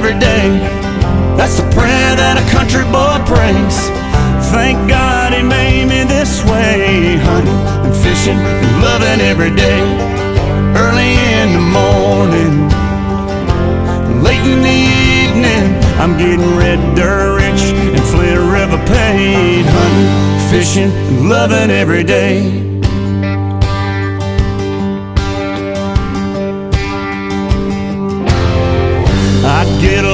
every day. That's the prayer that a country boy prays. Thank God he made me this way. Hunting and fishing and loving every day. Early in the morning, late in the evening, I'm getting red dirt rich and Flint River paid. Hunting, fishing, and loving every day.